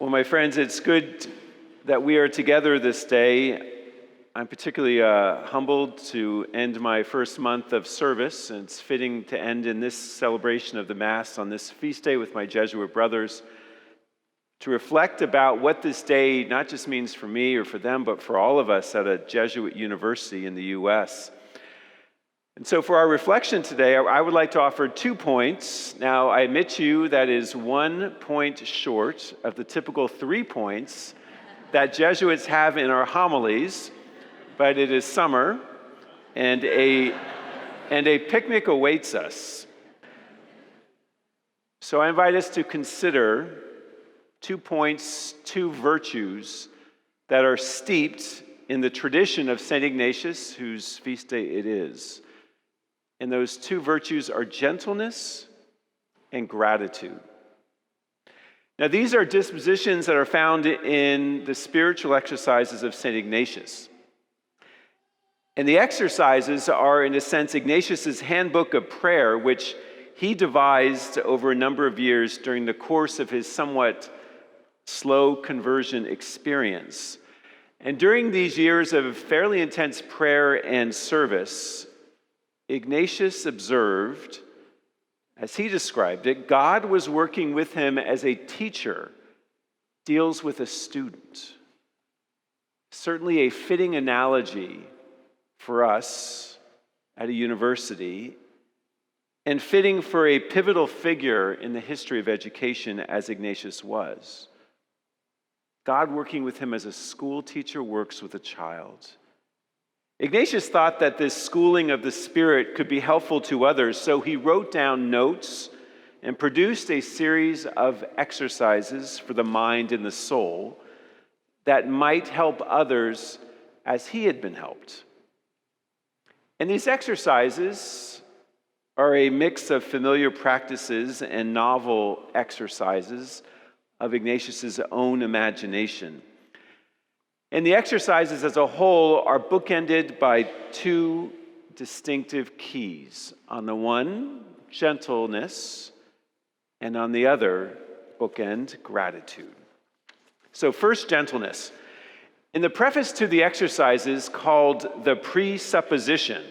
Well, my friends, it's good that we are together this day. I'm particularly humbled to end my first month of service, and it's fitting to end in this celebration of the Mass on this feast day with my Jesuit brothers, to reflect about what this day not just means for me or for them, but for all of us at a Jesuit university in the U.S. And so for our reflection today, I would like to offer 2 points. Now, I admit to you that is 1 point short of the typical 3 points that Jesuits have in our homilies, but it is summer, and a picnic awaits us. So I invite us to consider 2 points, 2 virtues that are steeped in the tradition of St. Ignatius, whose feast day it is. And those 2 virtues are gentleness and gratitude. Now, these are dispositions that are found in the spiritual exercises of St. Ignatius. And the exercises are, in a sense, Ignatius's handbook of prayer, which he devised over a number of years during the course of his somewhat slow conversion experience. And during these years of fairly intense prayer and service, Ignatius observed, as he described it, God was working with him as a teacher deals with a student. Certainly a fitting analogy for us at a university, and fitting for a pivotal figure in the history of education as Ignatius was. God working with him as a school teacher works with a child. Ignatius thought that this schooling of the Spirit could be helpful to others, so he wrote down notes and produced a series of exercises for the mind and the soul that might help others as he had been helped. And these exercises are a mix of familiar practices and novel exercises of Ignatius's own imagination. And the exercises as a whole are bookended by 2 distinctive keys. On the one, gentleness, and on the other bookend, gratitude. So first, gentleness. In the preface to the exercises called the presupposition,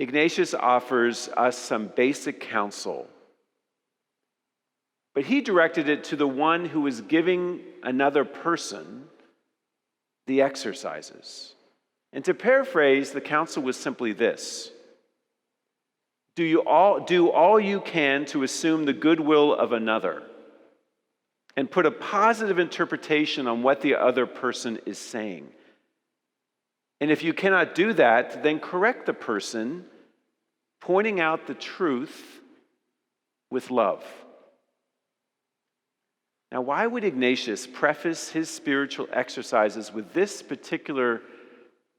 Ignatius offers us some basic counsel. But he directed it to the one who was giving another person the exercises. And to paraphrase, the counsel was simply this: do all you can to assume the goodwill of another and put a positive interpretation on what the other person is saying. And if you cannot do that, then correct the person, pointing out the truth with love. Now, why would Ignatius preface his spiritual exercises with this particular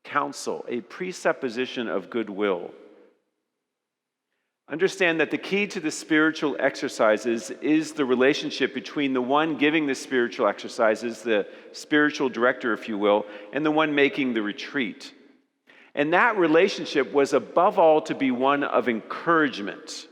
counsel, a presupposition of goodwill? Understand that the key to the spiritual exercises is the relationship between the one giving the spiritual exercises, the spiritual director, if you will, and the one making the retreat. And that relationship was above all to be one of encouragement.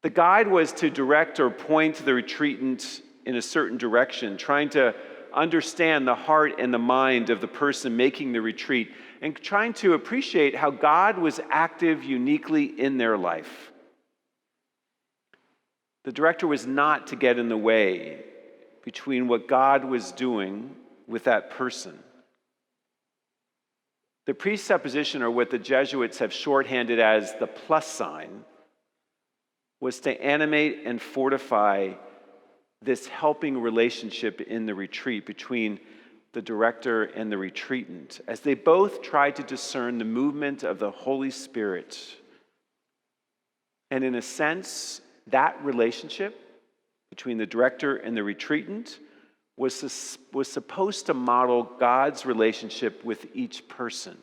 The guide was to direct or point the retreatant in a certain direction, trying to understand the heart and the mind of the person making the retreat, and trying to appreciate how God was active uniquely in their life. The director was not to get in the way between what God was doing with that person. The presupposition, or what the Jesuits have shorthanded as the plus sign, was to animate and fortify this helping relationship in the retreat between the director and the retreatant, as they both tried to discern the movement of the Holy Spirit. And in a sense, that relationship between the director and the retreatant was supposed to model God's relationship with each person.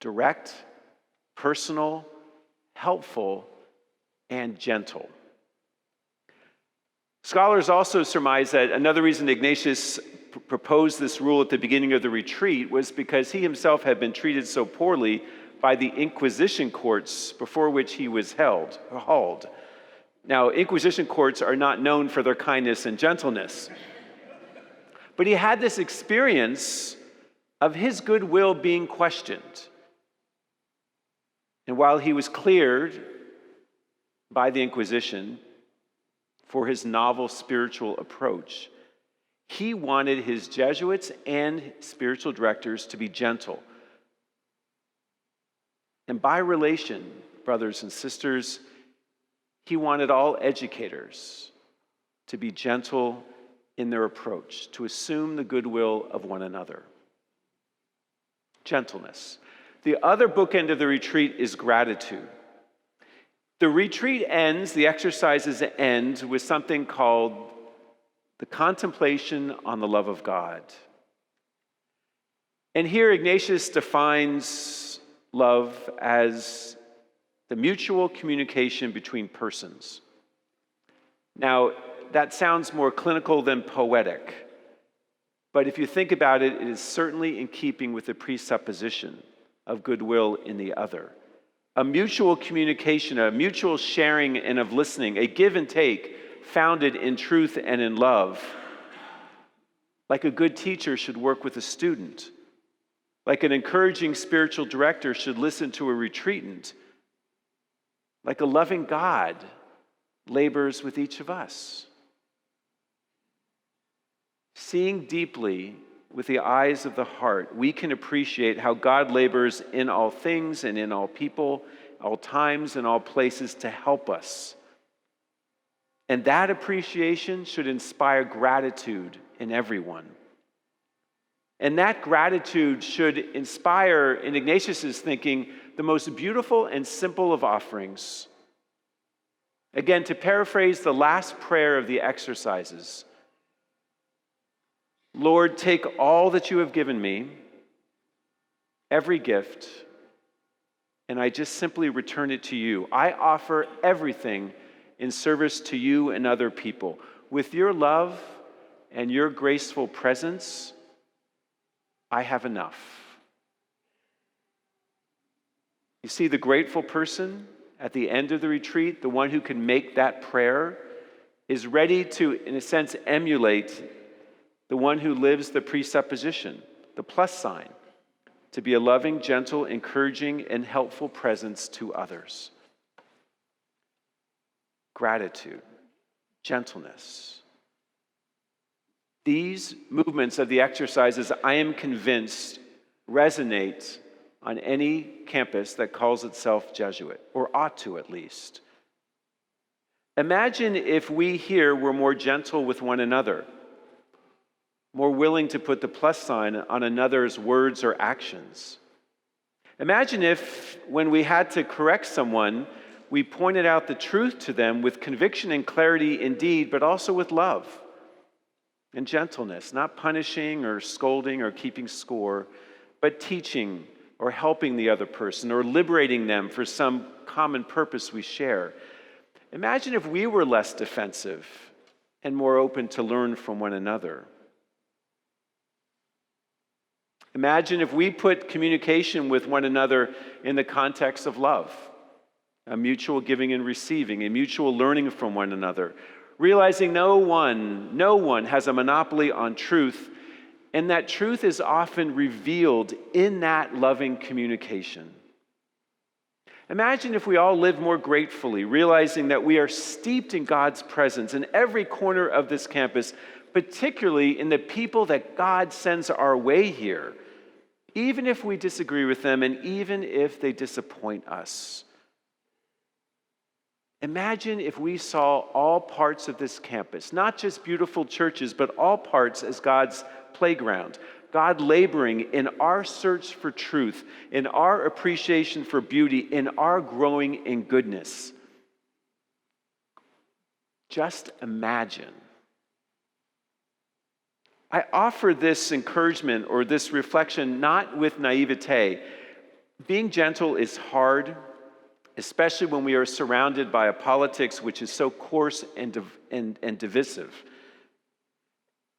Direct, personal, helpful, and gentle. Scholars also surmise that another reason Ignatius proposed this rule at the beginning of the retreat was because he himself had been treated so poorly by the Inquisition courts before which he was hauled. Now, Inquisition courts are not known for their kindness and gentleness. But he had this experience of his goodwill being questioned. And while he was cleared by the Inquisition for his novel spiritual approach, he wanted his Jesuits and spiritual directors to be gentle. And by relation, brothers and sisters, he wanted all educators to be gentle in their approach, to assume the goodwill of one another. Gentleness. The other bookend of the retreat is gratitude. The retreat ends, the exercises end with something called the contemplation on the love of God. And here Ignatius defines love as the mutual communication between persons. Now, that sounds more clinical than poetic, but if you think about it, it is certainly in keeping with the presupposition of goodwill in the other. A mutual communication, a mutual sharing and of listening, a give and take founded in truth and in love. Like a good teacher should work with a student. Like an encouraging spiritual director should listen to a retreatant. Like a loving God labors with each of us. Seeing deeply with the eyes of the heart, we can appreciate how God labors in all things and in all people, all times and all places to help us. And that appreciation should inspire gratitude in everyone. And that gratitude should inspire, in Ignatius's thinking, the most beautiful and simple of offerings. Again, to paraphrase the last prayer of the exercises, Lord, take all that you have given me, every gift, and I just simply return it to you. I offer everything in service to you and other people. With your love and your graceful presence, I have enough. You see, the grateful person at the end of the retreat, the one who can make that prayer, is ready to, in a sense, emulate the one who lives the presupposition, the plus sign, to be a loving, gentle, encouraging, and helpful presence to others. Gratitude, gentleness. These movements of the exercises, I am convinced, resonate on any campus that calls itself Jesuit, or ought to at least. Imagine if we here were more gentle with one another, more willing to put the plus sign on another's words or actions. Imagine if, when we had to correct someone, we pointed out the truth to them with conviction and clarity indeed, but also with love and gentleness, not punishing or scolding or keeping score, but teaching or helping the other person or liberating them for some common purpose we share. Imagine if we were less defensive and more open to learn from one another. Imagine if we put communication with one another in the context of love, a mutual giving and receiving, a mutual learning from one another, realizing no one has a monopoly on truth, and that truth is often revealed in that loving communication. Imagine if we all lived more gratefully, realizing that we are steeped in God's presence in every corner of this campus, particularly in the people that God sends our way here, even if we disagree with them and even if they disappoint us. Imagine if we saw all parts of this campus, not just beautiful churches, but all parts as God's playground, God laboring in our search for truth, in our appreciation for beauty, in our growing in goodness. Just imagine. I offer this encouragement or this reflection not with naivete. Being gentle is hard, especially when we are surrounded by a politics which is so coarse and divisive.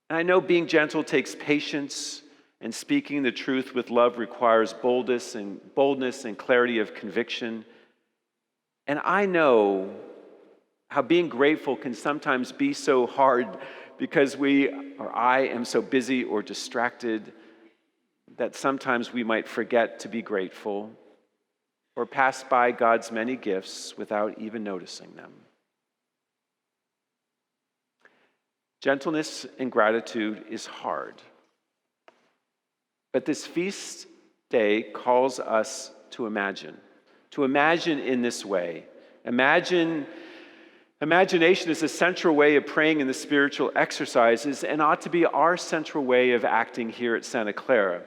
And I know being gentle takes patience, and speaking the truth with love requires boldness and clarity of conviction. And I know how being grateful can sometimes be so hard because I am so busy or distracted that sometimes we might forget to be grateful or pass by God's many gifts without even noticing them. Gentleness and gratitude is hard. But this feast day calls us to imagine in this way. Imagination is a central way of praying in the spiritual exercises and ought to be our central way of acting here at Santa Clara.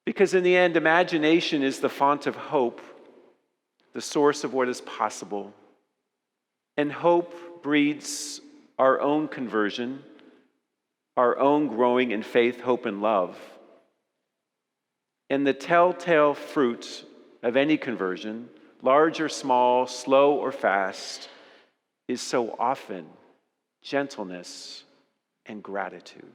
Because in the end, imagination is the font of hope, the source of what is possible. And hope breeds our own conversion, our own growing in faith, hope, and love. And the telltale fruit of any conversion, large or small, slow or fast, is so often gentleness and gratitude.